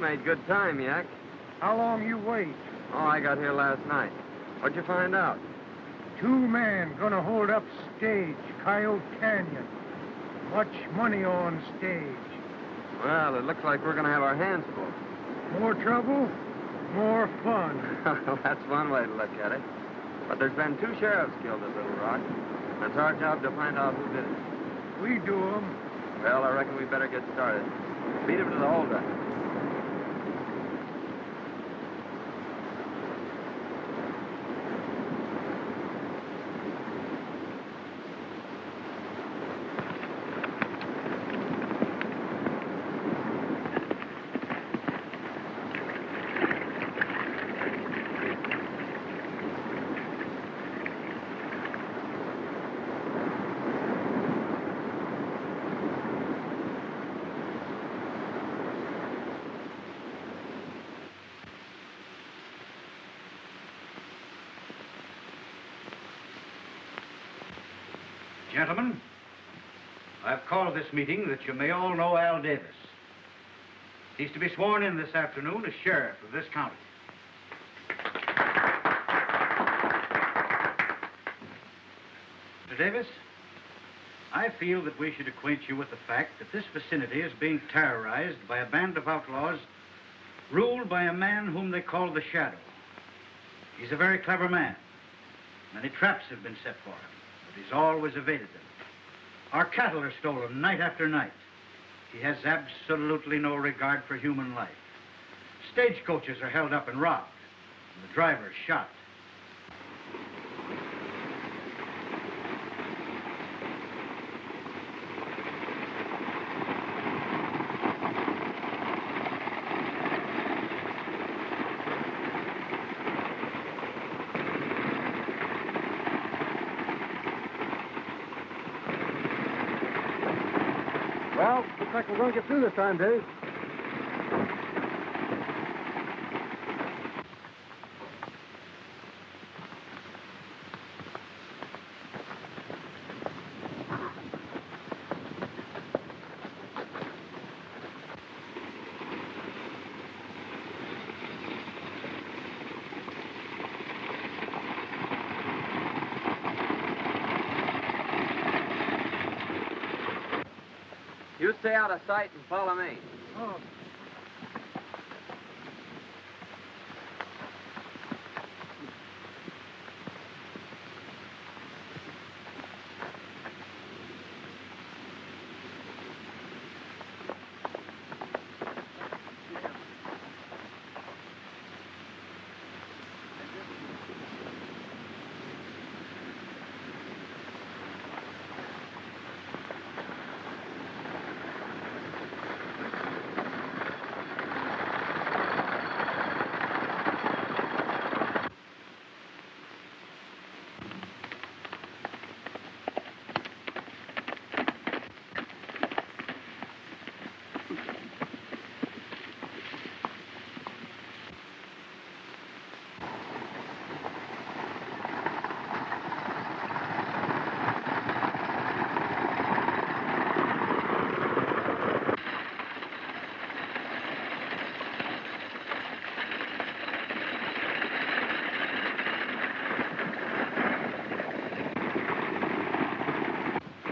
made good time, Yak. How long you wait? Oh, I got here last night. What'd you find out? 2 men gonna hold up stage, Coyote Canyon. Much money on stage. Well, it looks like we're gonna have our hands full. More trouble, more fun. Well, that's one way to look at it. But there's been 2 sheriffs killed at Little Rock. It's our job to find out who did it. We do 'em. Well, I reckon we better get started. Beat him to the holdup. Gentlemen, I've called this meeting that you may all know Al Davis. He's to be sworn in this afternoon as sheriff of this county. Mr. Davis, I feel that we should acquaint you with the fact that this vicinity is being terrorized by a band of outlaws ruled by a man whom they call the Shadow. He's a very clever man. Many traps have been set for him, but he's always evaded them. Our cattle are stolen night after night. He has absolutely no regard for human life. Stagecoaches are held up and robbed, and the drivers shot. Well, looks like we're going to get through this time, Dave. You stay out of sight and follow me. Oh.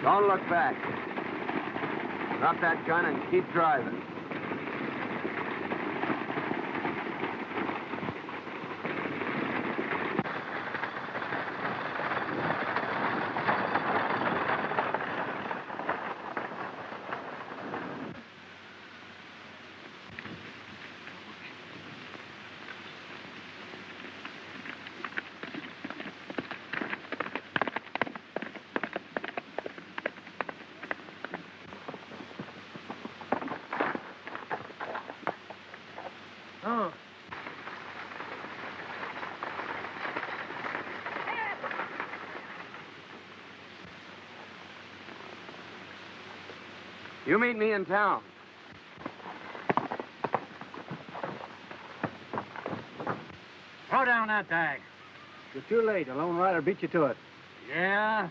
Don't look back. Drop that gun and keep driving. Oh. You meet me in town. Throw down that bag. You're too late. A lone rider beat you to it. Yeah?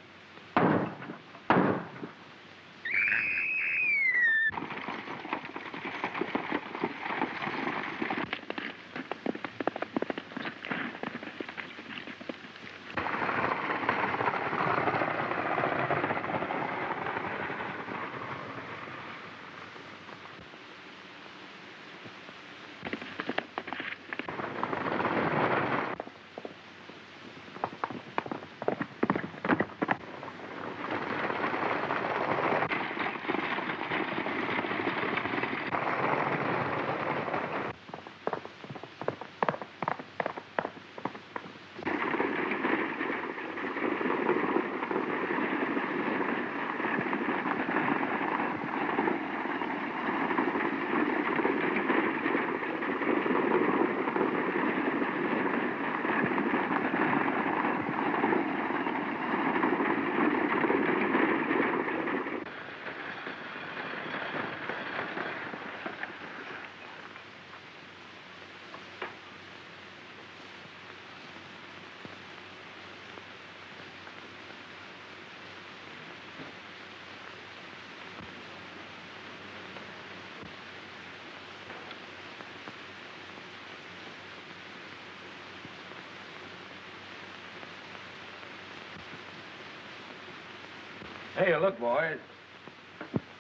Hey, look, boys.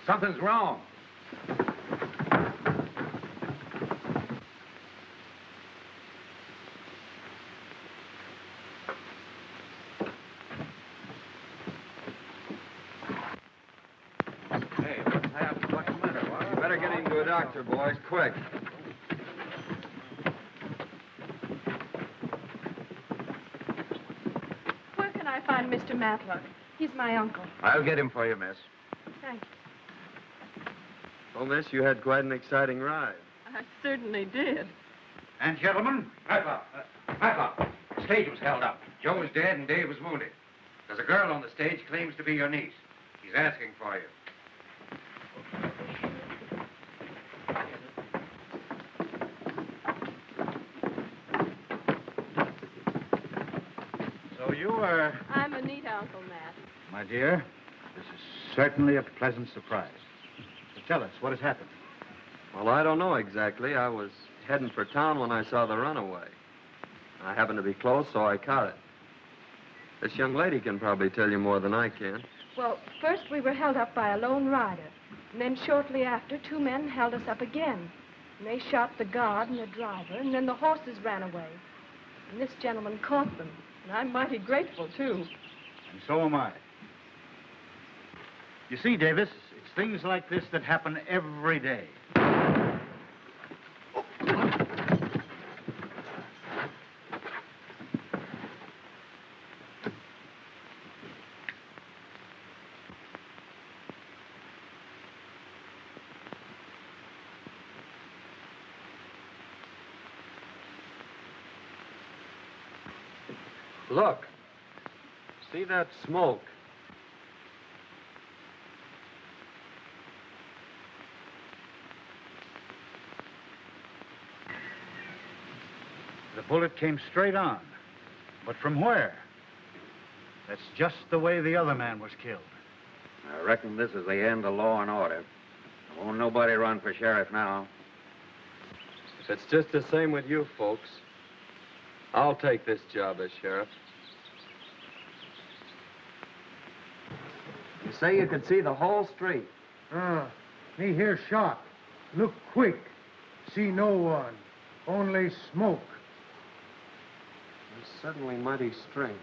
Something's wrong. Hey, what's happened? What's the matter? What? You better get him to a doctor, boys, quick. Where can I find Mr. Matlock? He's my uncle. I'll get him for you, miss. Thank you. Oh, miss, you had quite an exciting ride. I certainly did. And, gentlemen, Matlock, the stage was held up. Joe was dead and Dave was wounded. There's a girl on the stage claims to be your niece. He's asking for you. so you are... I'm Anita, Uncle Matt. My dear, this is certainly a pleasant surprise. So tell us, what has happened? Well, I don't know exactly. I was heading for town when I saw the runaway. I happened to be close, so I caught it. This young lady can probably tell you more than I can. Well, first we were held up by a lone rider. And then shortly after, two men held us up again. And they shot the guard and the driver, and then the horses ran away. And this gentleman caught them. And I'm mighty grateful, too. And so am I. You see, Davis, it's things like this that happen every day. Look. See that smoke? The bullet came straight on. But from where? That's just the way the other man was killed. I reckon this is the end of law and order. Won't nobody run for sheriff now. If it's just the same with you folks, I'll take this job as sheriff. You say you could see the whole street. Me hear shot. Look quick. See no one. Only smoke. It's certainly mighty strange.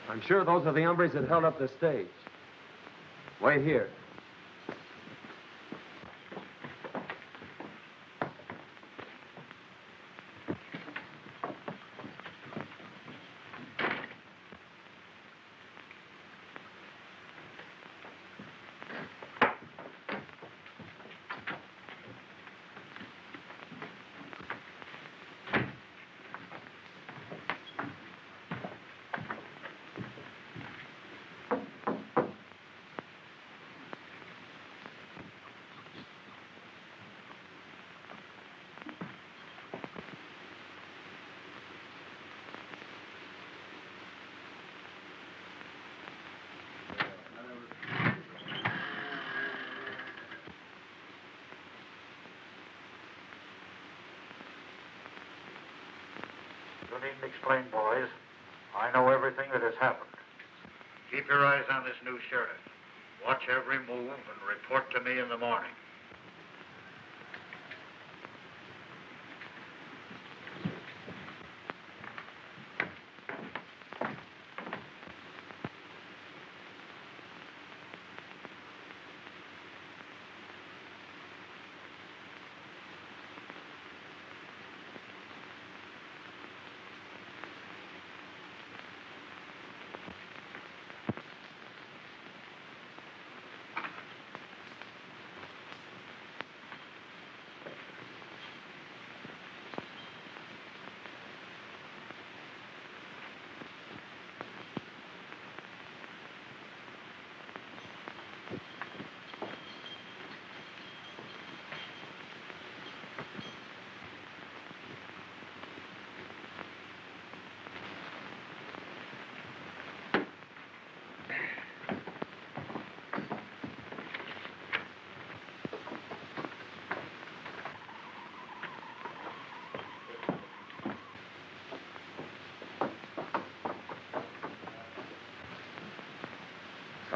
I'm sure those are the hombres that held up the stage. Wait here. You needn't explain, boys. I know everything that has happened. Keep your eyes on this new sheriff. Watch every move and report to me in the morning.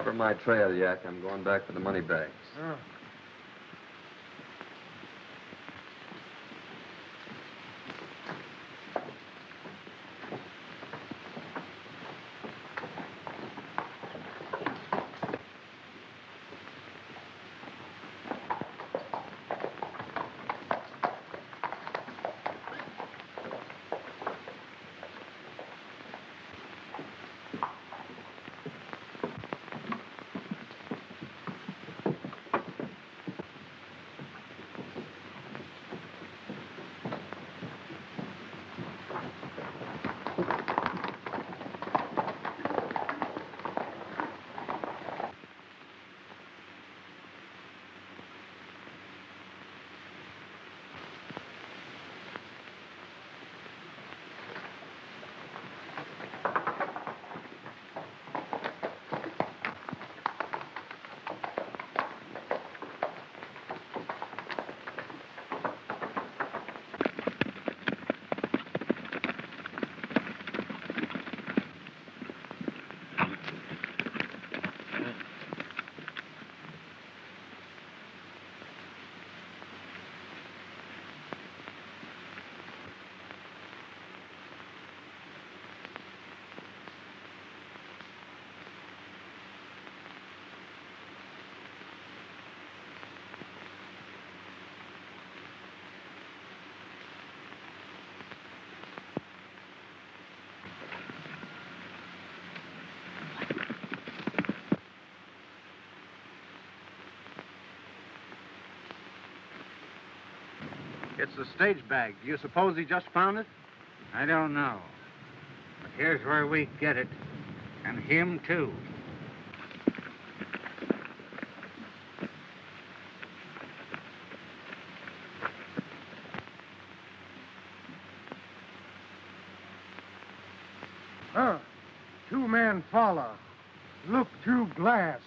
Cover my trail, Yak. I'm going back for the money bags. Oh. It's the stage bag. Do you suppose he just found it? I don't know. But here's where we get it. And him, too. Huh. Two-man follow. Look through glass.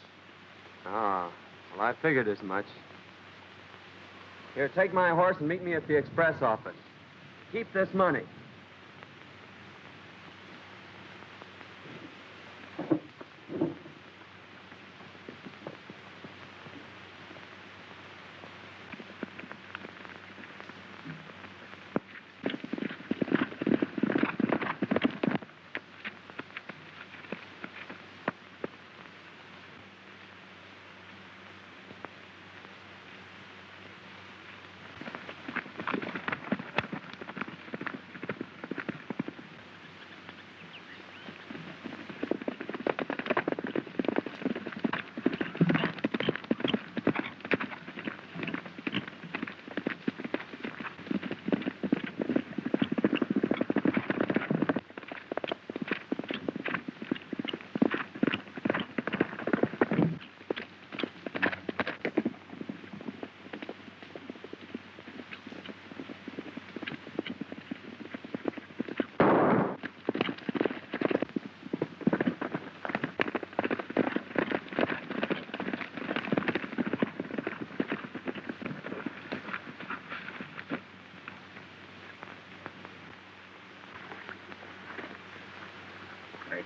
Ah, well, I figured as much. Here, take my horse and meet me at the express office. Keep this money.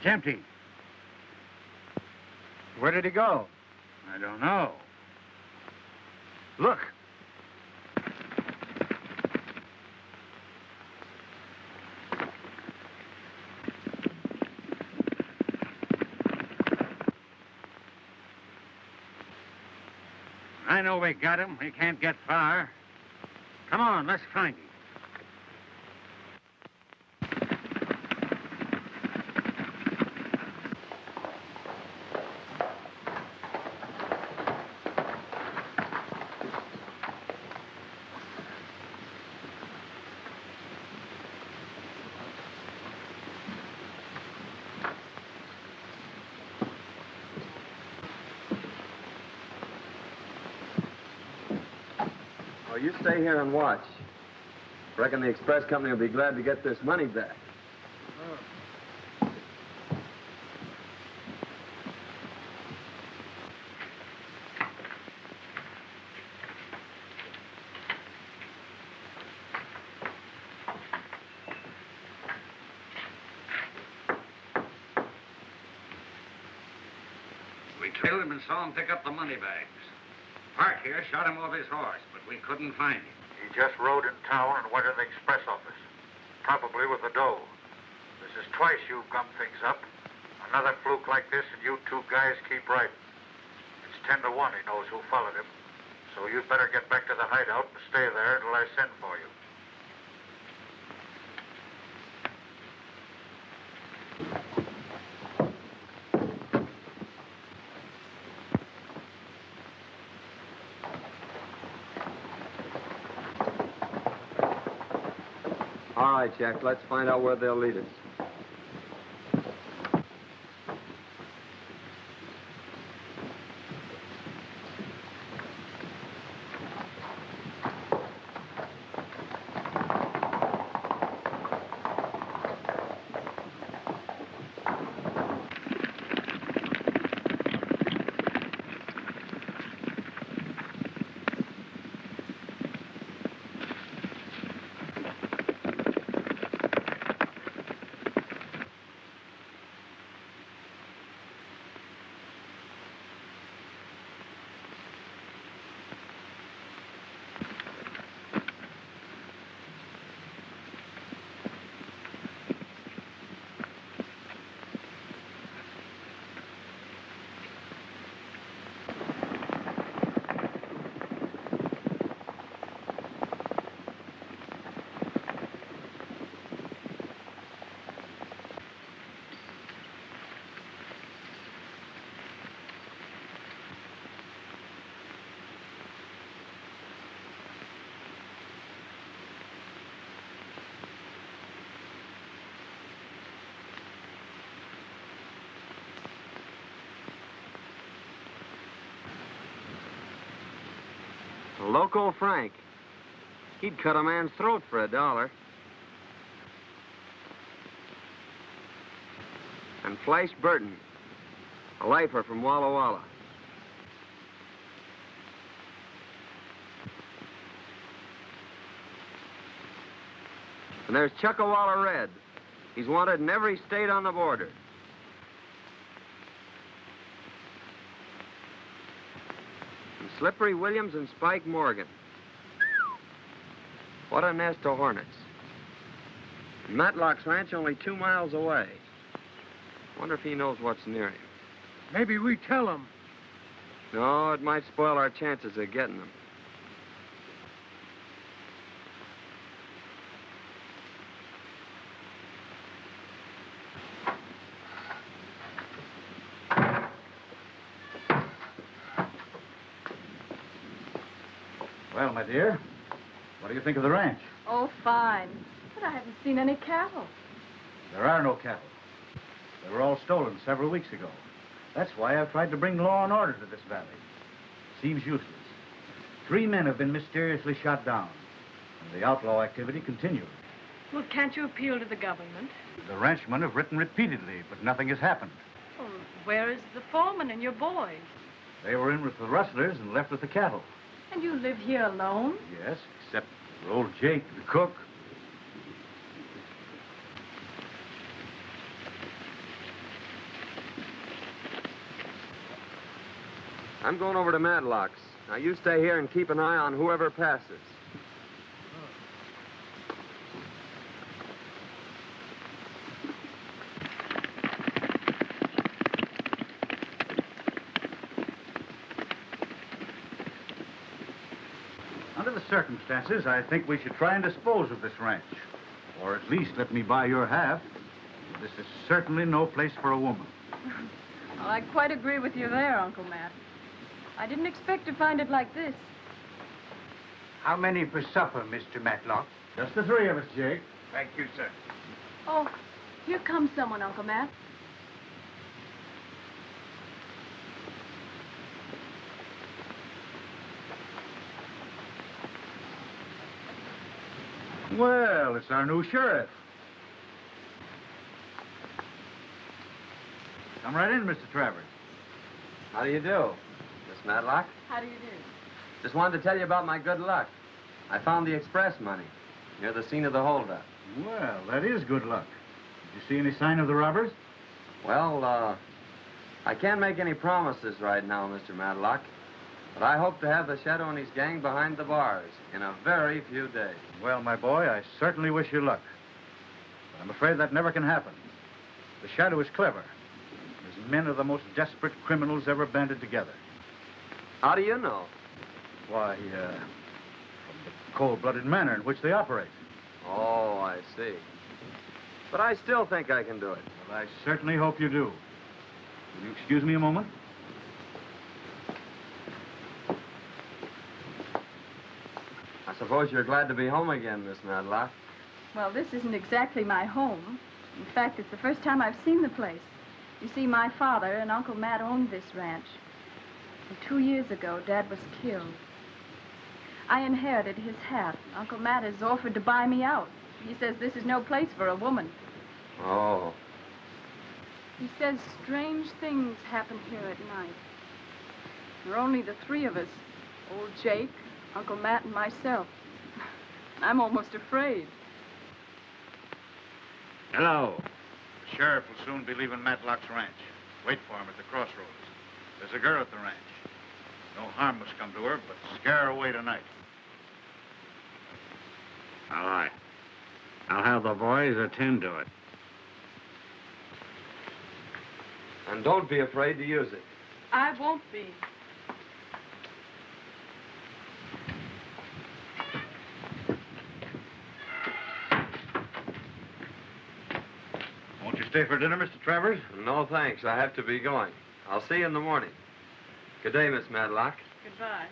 It's empty. Where did he go? I don't know. Look. I know we got him. He can't get far. Come on, let's find him. Oh, you stay here and watch. Reckon the express company will be glad to get this money back. We trailed him and saw him pick up the money bags. Park here shot him off his horse, but we couldn't find him. He just rode in town and went to the express office. Probably with the dough. This is twice you've gummed things up. Another fluke like this and you two guys keep riding. It's 10 to 1 he knows who followed him. So you'd better get back to the hideout and stay there until I send for you. All right, Jack, let's find out where they'll lead us. Loco Frank. He'd cut a man's throat for $1. And Flash Burton, a lifer from Walla Walla. And there's Chuckawalla Red. He's wanted in every state on the border. Slippery Williams and Spike Morgan. What a nest of hornets. And Matlock's ranch only 2 miles away. Wonder if he knows what's near him. Maybe we tell him. No, it might spoil our chances of getting them. Well, my dear, what do you think of the ranch? Oh, fine. But I haven't seen any cattle. There are no cattle. They were all stolen several weeks ago. That's why I've tried to bring law and order to this valley. Seems useless. 3 men have been mysteriously shot down, and the outlaw activity continues. Well, can't you appeal to the government? The ranchmen have written repeatedly, but nothing has happened. Well, where is the foreman and your boys? They were in with the rustlers and left with the cattle. And you live here alone? Yes, except for old Jake, the cook. I'm going over to Matlock's. Now, you stay here and keep an eye on whoever passes. Under the circumstances, I think we should try and dispose of this ranch. Or at least let me buy your half. This is certainly no place for a woman. Well, I quite agree with you there, Uncle Matt. I didn't expect to find it like this. How many for supper, Mr. Matlock? Just the 3 of us, Jake. Thank you, sir. Oh, here comes someone, Uncle Matt. Well, it's our new sheriff. Come right in, Mr. Travers. How do you do, Miss Matlock? How do you do? Just wanted to tell you about my good luck. I found the express money near the scene of the holdup. Well, that is good luck. Did you see any sign of the robbers? Well, I can't make any promises right now, Mr. Matlock, but I hope to have the Shadow and his gang behind the bars in a very few days. Well, my boy, I certainly wish you luck. But I'm afraid that never can happen. The Shadow is clever. His men are the most desperate criminals ever banded together. How do you know? Why, from the cold-blooded manner in which they operate. Oh, I see. But I still think I can do it. Well, I certainly hope you do. Will you excuse me a moment? I suppose you're glad to be home again, Miss Matlock. Well, this isn't exactly my home. In fact, it's the first time I've seen the place. You see, my father and Uncle Matt owned this ranch. And 2 years ago, Dad was killed. I inherited his hat. Uncle Matt has offered to buy me out. He says this is no place for a woman. Oh. He says strange things happen here at night. There are only the three of us. Old Jake, Uncle Matt, and myself. I'm almost afraid. Hello. The sheriff will soon be leaving Matlock's ranch. Wait for him at the crossroads. There's a girl at the ranch. No harm must come to her, but scare her away tonight. All right. I'll have the boys attend to it. And don't be afraid to use it. I won't be. Won't you stay for dinner, Mr. Travers? No, thanks. I have to be going. I'll see you in the morning. Good day, Miss Matlock. Goodbye.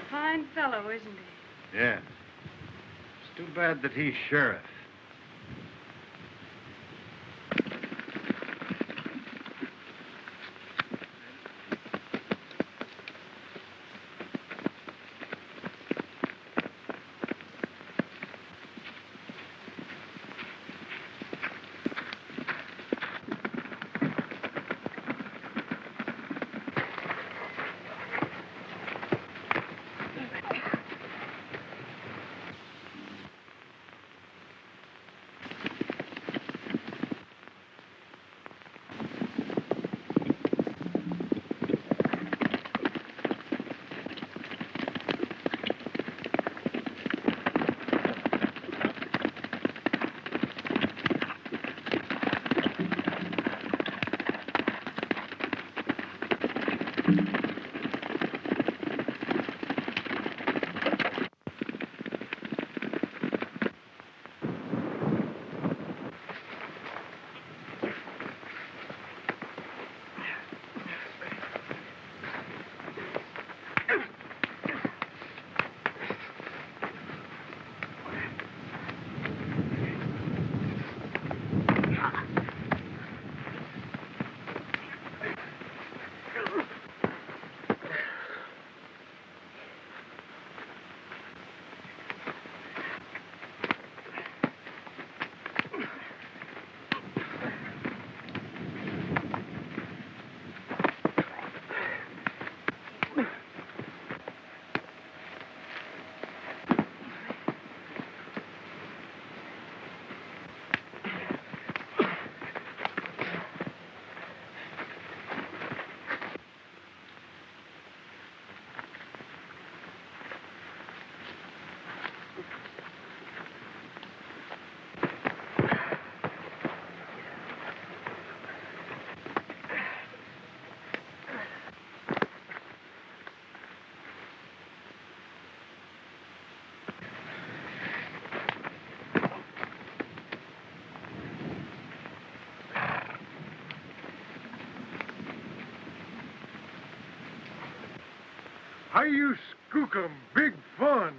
Fine fellow, isn't he? Yeah. It's too bad that he's sheriff. How you skook 'em? Big fun.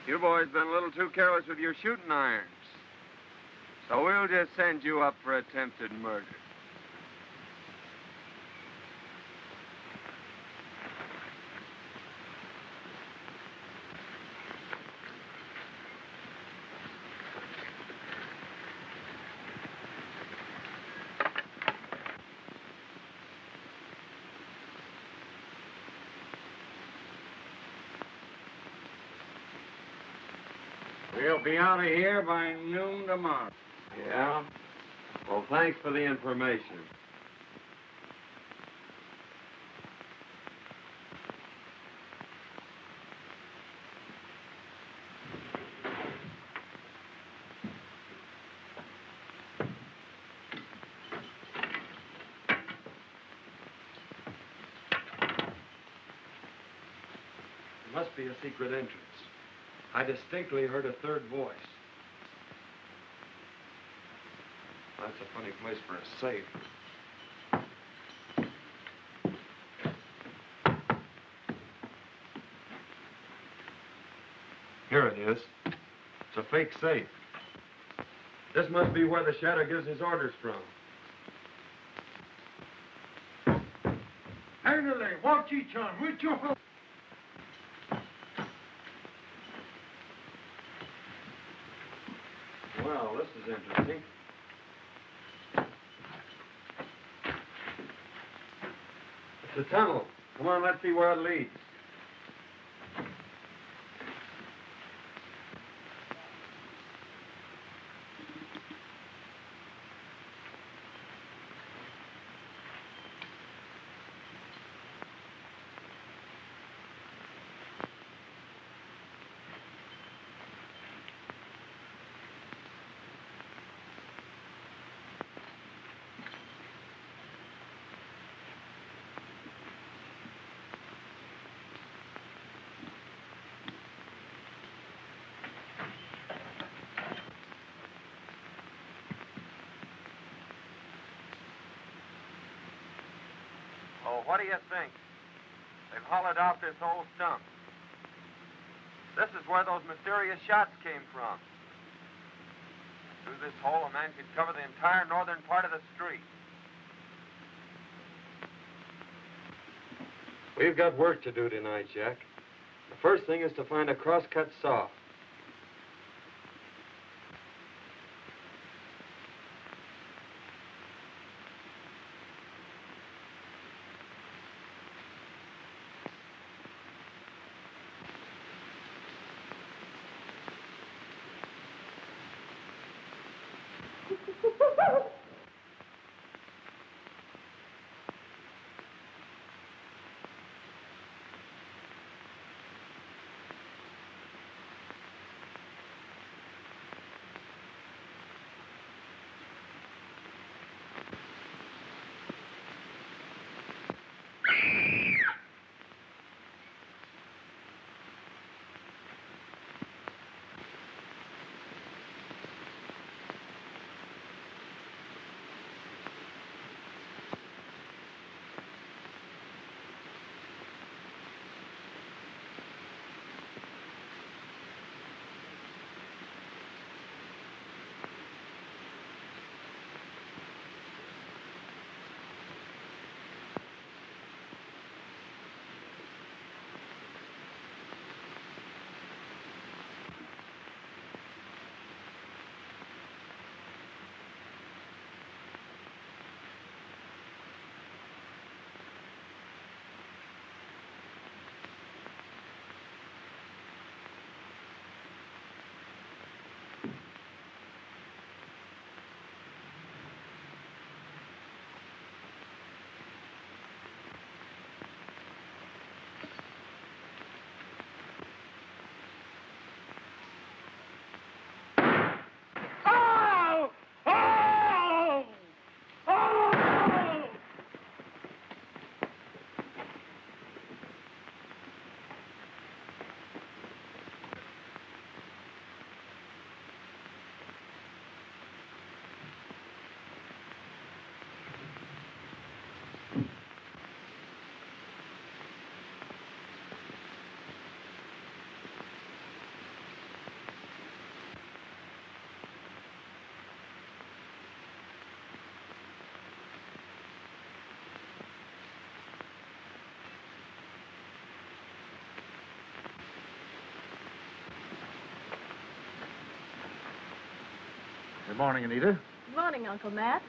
You boys been a little too careless with your shooting irons. So we'll just send you up for attempted murder. We'll be out of here by noon tomorrow. Yeah? Well, thanks for the information. There must be a secret entrance. I distinctly heard a third voice. That's a funny place for a safe. Here it is. It's a fake safe. This must be where the shadow gives his orders from. Hillie, watch each on. With your help. Well, this is interesting. It's a tunnel. Come on, let's see where it leads. Oh, what do you think? They've hollowed out this old stump. This is where those mysterious shots came from. Through this hole, a man could cover the entire northern part of the street. We've got work to do tonight, Jack. The first thing is to find a crosscut saw. Good morning, Anita. Good morning, Uncle Matt.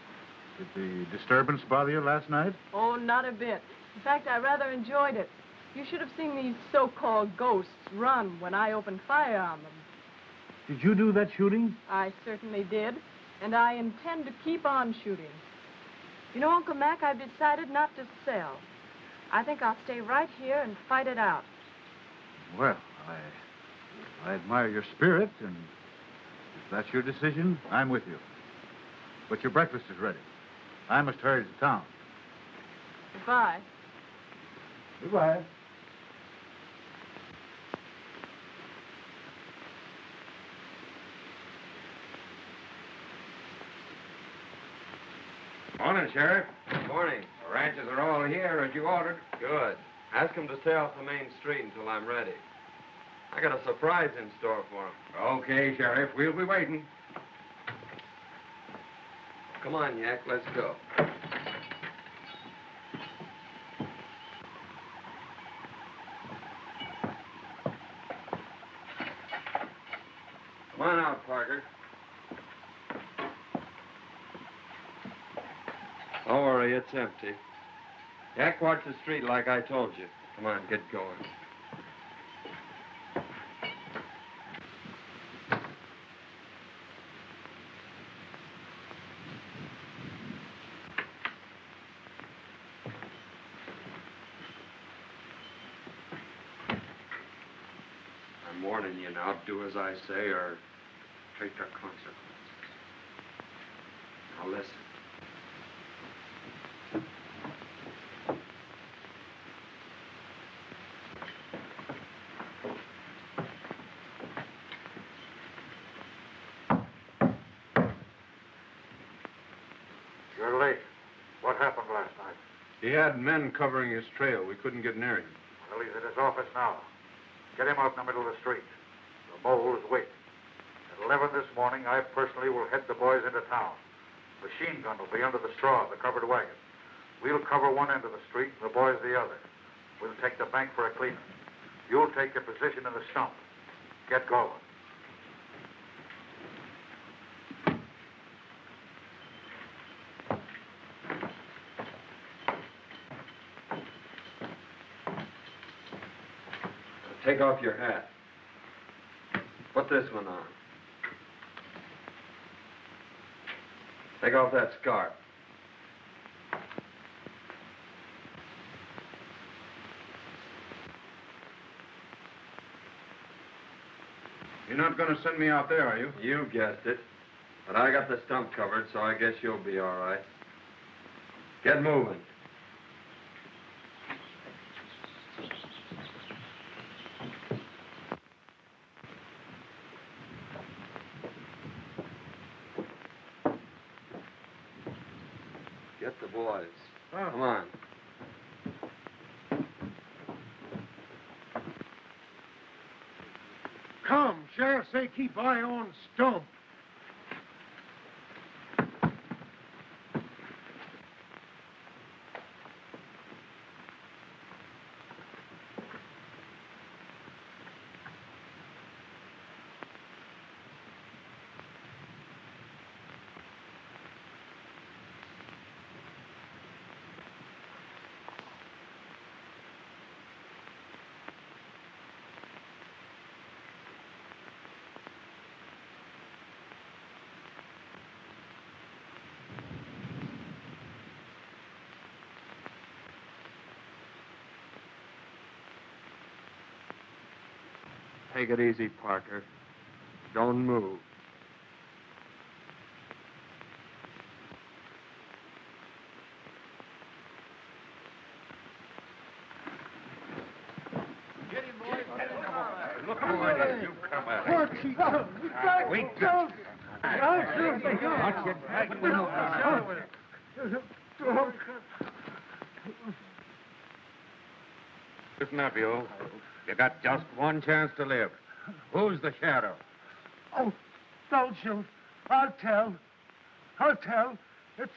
Did the disturbance bother you last night? Oh, not a bit. In fact, I rather enjoyed it. You should have seen these so-called ghosts run when I opened fire on them. Did you do that shooting? I certainly did, and I intend to keep on shooting. You know, Uncle Mac, I've decided not to sell. I think I'll stay right here and fight it out. Well, I admire your spirit, and if that's your decision, I'm with you. But your breakfast is ready. I must hurry to town. Goodbye. Goodbye. Morning, Sheriff. Morning. The ranches are all here as you ordered. Good. Ask them to stay off the main street until I'm ready. I got a surprise in store for them. Okay, Sheriff. We'll be waiting. Come on, Yak, let's go. Come on out, Parker. Don't worry, it's empty. Yak, watch the street like I told you. Come on, get going. I'm warning you now. Do as I say or take the consequences. Now listen. You're late. What happened last night? He had men covering his trail. We couldn't get near him. Well, he's at his office now. Get him out in the middle of the street. The mole is waiting. At 11 this morning, I personally will head the boys into town. Machine gun will be under the straw of the covered wagon. We'll cover one end of the street and the boys the other. We'll take the bank for a cleanup. You'll take your position in the stump. Get going. Take off your hat. Put this one on. Take off that scarf. You're not going to send me out there, are you? You guessed it. But I got the stump covered, so I guess you'll be all right. Get moving. Get the boys. Come on. Come, Sheriff say keep eye on stump. Take it easy, Parker. Don't move. Get him, boys. Look over here. You come out. What's he done? You got Wait. Don't. Listen up, you. You got just one chance to live. Who's the shadow? Oh, don't shoot. I'll tell. It's...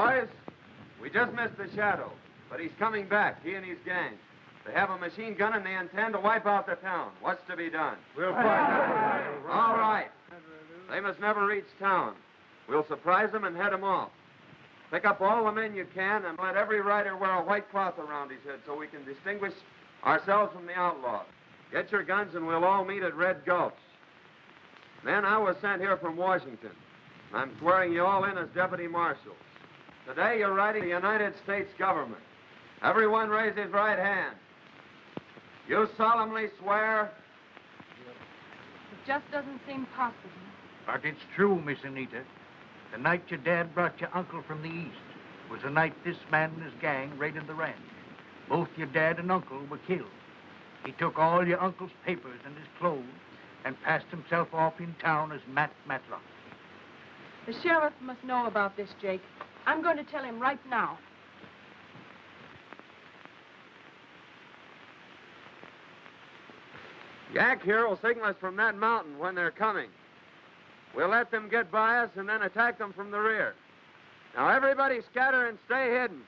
Boys, we just missed the Shadow, but he's coming back, he and his gang. They have a machine gun and they intend to wipe out the town. What's to be done? We'll find All right. They must never reach town. We'll surprise them and head them off. Pick up all the men you can and let every rider wear a white cloth around his head so we can distinguish ourselves from the outlaws. Get your guns and we'll all meet at Red Gulch. Men, I was sent here from Washington. I'm swearing you all in as deputy marshals. Today you're writing the United States government. Everyone raise his right hand. You solemnly swear? It just doesn't seem possible. But it's true, Miss Anita. The night your dad brought your uncle from the east was the night this man and his gang raided the ranch. Both your dad and uncle were killed. He took all your uncle's papers and his clothes and passed himself off in town as Matt Matlock. The sheriff must know about this, Jake. I'm going to tell him right now. Yak here will signal us from that mountain when they're coming. We'll let them get by us and then attack them from the rear. Now, everybody scatter and stay hidden.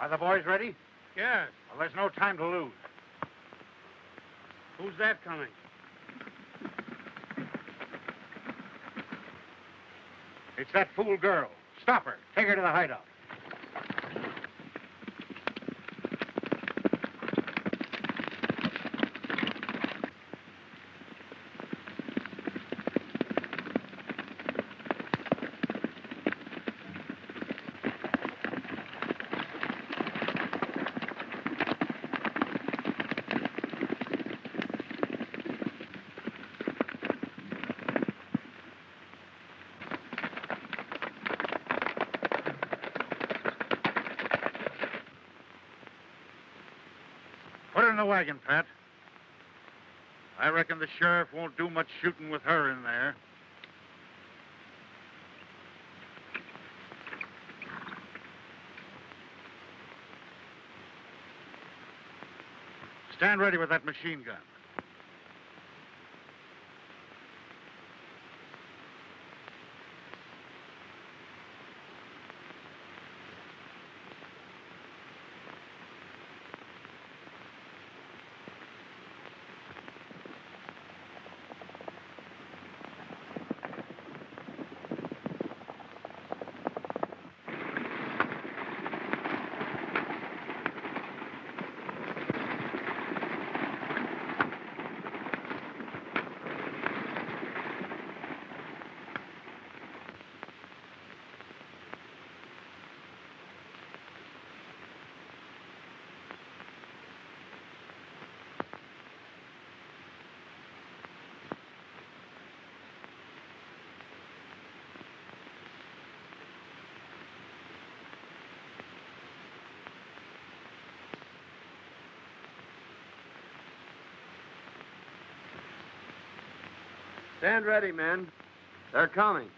Are the boys ready? Yes. Well, there's no time to lose. Who's that coming? It's that fool girl. Stop her. Take her to the hideout. Put her in the wagon, Pat. I reckon the sheriff won't do much shooting with her in there. Stand ready with that machine gun. Stand ready, men. They're coming.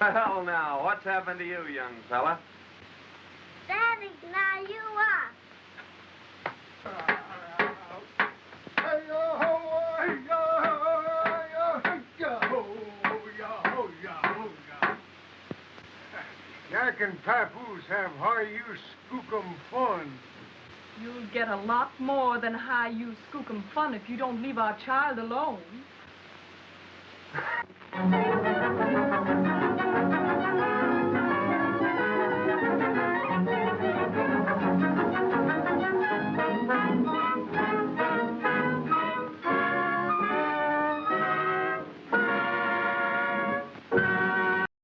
Well, now, what's happened to you, young fella? Daddy, now you are. Yak and Papoose have high-you skookum fun. You'll get a lot more than high-you skookum fun if you don't leave our child alone.